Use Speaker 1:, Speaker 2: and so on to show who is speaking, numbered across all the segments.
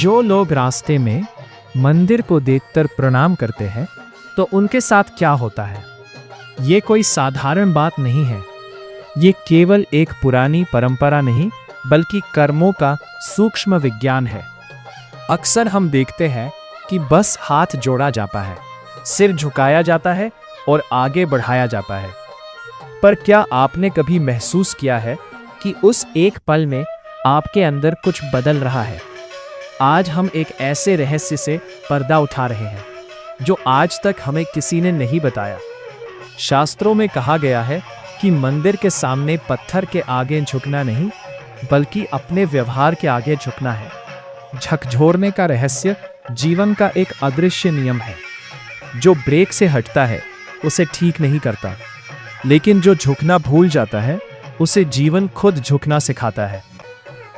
Speaker 1: जो लोग रास्ते में मंदिर को देखकर प्रणाम करते हैं तो उनके साथ क्या होता है? ये कोई साधारण बात नहीं है। ये केवल एक पुरानी परंपरा नहीं बल्कि कर्मों का सूक्ष्म विज्ञान है। अक्सर हम देखते हैं कि बस हाथ जोड़ा जाता है, सिर झुकाया जाता है और आगे बढ़ाया जाता है। पर क्या आपने कभी महसूस किया है कि उस एक पल में आपके अंदर कुछ बदल रहा है? आज हम एक ऐसे रहस्य से पर्दा उठा रहे हैं जो आज तक हमें किसी ने नहीं बताया। शास्त्रों में कहा गया है कि मंदिर के सामने पत्थर के आगे झुकना नहीं बल्कि अपने व्यवहार के आगे झुकना है। झकझोरने का रहस्य जीवन का एक अदृश्य नियम है। जो ब्रेक से हटता है उसे ठीक नहीं करता, लेकिन जो झुकना भूल जाता है उसे जीवन खुद झुकना सिखाता है।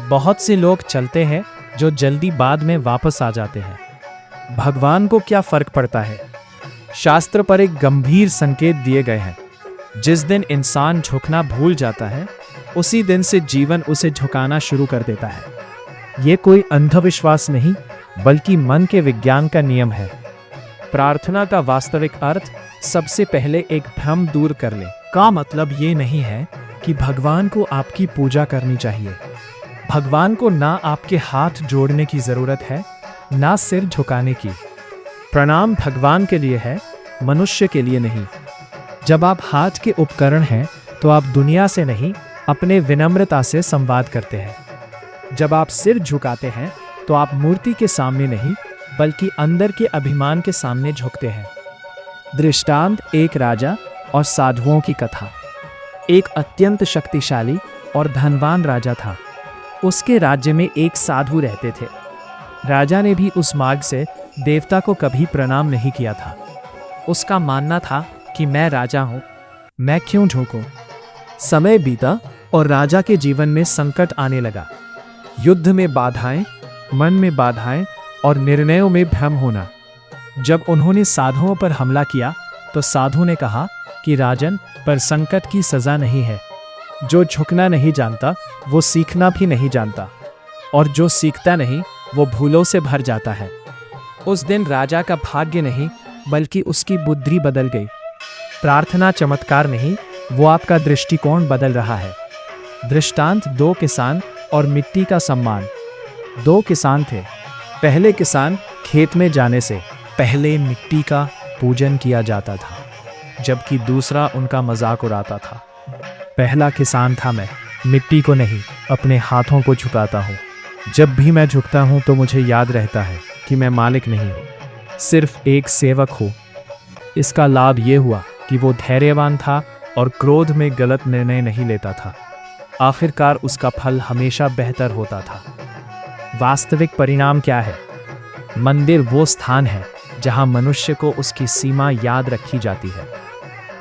Speaker 1: बहुत से लोग चलते हैं जो जल्दी बाद में वापस आ जाते हैं। भगवान को क्या फर्क पड़ता है? शास्त्र पर एक गंभीर संकेत दिए गए हैं। जिस दिन इंसान झुकना भूल जाता है उसी दिन से जीवन उसे झुकाना शुरू कर देता है। ये कोई अंधविश्वास नहीं बल्कि मन के विज्ञान का नियम है। प्रार्थना का वास्तविक अर्थ सबसे पहले एक भ्रम दूर कर ले का मतलब ये नहीं है कि भगवान को आपकी पूजा करनी चाहिए। भगवान को ना आपके हाथ जोड़ने की जरूरत है ना सिर झुकाने की। प्रणाम भगवान के लिए है, मनुष्य के लिए नहीं। जब आप हाथ के उपकरण हैं तो आप दुनिया से नहीं अपने विनम्रता से संवाद करते हैं। जब आप सिर झुकाते हैं तो आप मूर्ति के सामने नहीं बल्कि अंदर के अभिमान के सामने झुकते हैं। दृष्टांत एक राजा और साधुओं की कथा। एक अत्यंत शक्तिशाली और धनवान राजा था। उसके राज्य में एक साधु रहते थे। राजा ने भी उस मार्ग से देवता को कभी प्रणाम नहीं किया था। उसका मानना था कि मैं राजा हूं, मैं क्यों झुकूं? समय बीता और राजा के जीवन में संकट आने लगा। युद्ध में बाधाएं, मन में बाधाएं और निर्णयों में भ्रम होना। जब उन्होंने साधुओं पर हमला किया तो साधु ने कहा कि राजन, पर संकट की सजा नहीं है। जो झुकना नहीं जानता वो सीखना भी नहीं जानता, और जो सीखता नहीं वो भूलों से भर जाता है। उस दिन राजा का भाग्य नहीं बल्कि उसकी बुद्धि बदल गई। प्रार्थना चमत्कार नहीं, वो आपका दृष्टिकोण बदल रहा है। दृष्टांत दो किसान और मिट्टी का सम्मान। दो किसान थे। पहले किसान खेत में जाने से पहले मिट्टी का पूजन किया जाता था, जबकि दूसरा उनका मजाक उड़ाता था। पहला किसान था मैं, मिट्टी को नहीं अपने हाथों को झुकाता हूँ। जब भी मैं झुकता हूँ तो मुझे याद रहता है कि मैं मालिक नहीं हूँ, सिर्फ एक सेवक हूँ। इसका लाभ ये हुआ कि वो धैर्यवान था और क्रोध में गलत निर्णय नहीं लेता था। आखिरकार उसका फल हमेशा बेहतर होता था। वास्तविक परिणाम क्या है? मंदिर वो स्थान है जहाँ मनुष्य को उसकी सीमा याद रखी जाती है।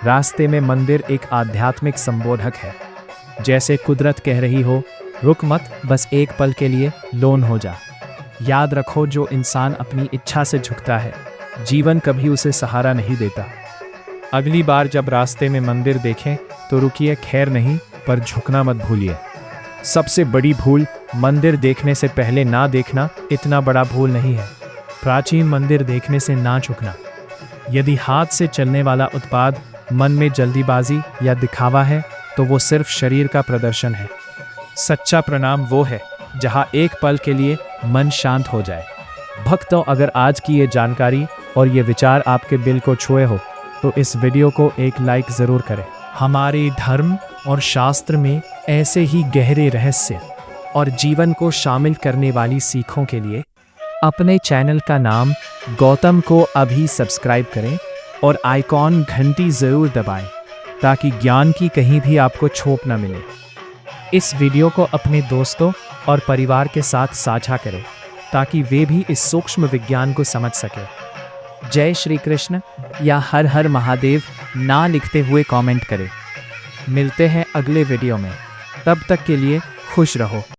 Speaker 1: रास्ते में मंदिर एक आध्यात्मिक संबोधक है। जैसे कुदरत कह रही हो, रुक मत, बस एक पल के लिए लोन हो जा। याद रखो, जो इंसान अपनी इच्छा से झुकता है जीवन कभी उसे सहारा नहीं देता। अगली बार जब रास्ते में मंदिर देखें तो रुकिए, खैर नहीं, पर झुकना मत भूलिए। सबसे बड़ी भूल मंदिर देखने से पहले ना देखना इतना बड़ा भूल नहीं है। प्राचीन मंदिर देखने से ना झुकना। यदि हाथ से चलने वाला उत्पाद मन में जल्दीबाजी या दिखावा है तो वो सिर्फ शरीर का प्रदर्शन है। सच्चा प्रणाम वो है जहाँ एक पल के लिए मन शांत हो जाए। भक्तों, अगर आज की ये जानकारी और ये विचार आपके दिल को छुए हो तो इस वीडियो को एक लाइक ज़रूर करें। हमारे धर्म और शास्त्र में ऐसे ही गहरे रहस्य और जीवन को शामिल करने वाली सीखों के लिए अपने चैनल का नाम गौतम को अभी सब्सक्राइब करें और आइकॉन घंटी ज़रूर दबाएं ताकि ज्ञान की कहीं भी आपको छोप न मिले। इस वीडियो को अपने दोस्तों और परिवार के साथ साझा करें ताकि वे भी इस सूक्ष्म विज्ञान को समझ सकें। जय श्री कृष्ण या हर हर महादेव ना लिखते हुए कमेंट करें। मिलते हैं अगले वीडियो में, तब तक के लिए खुश रहो।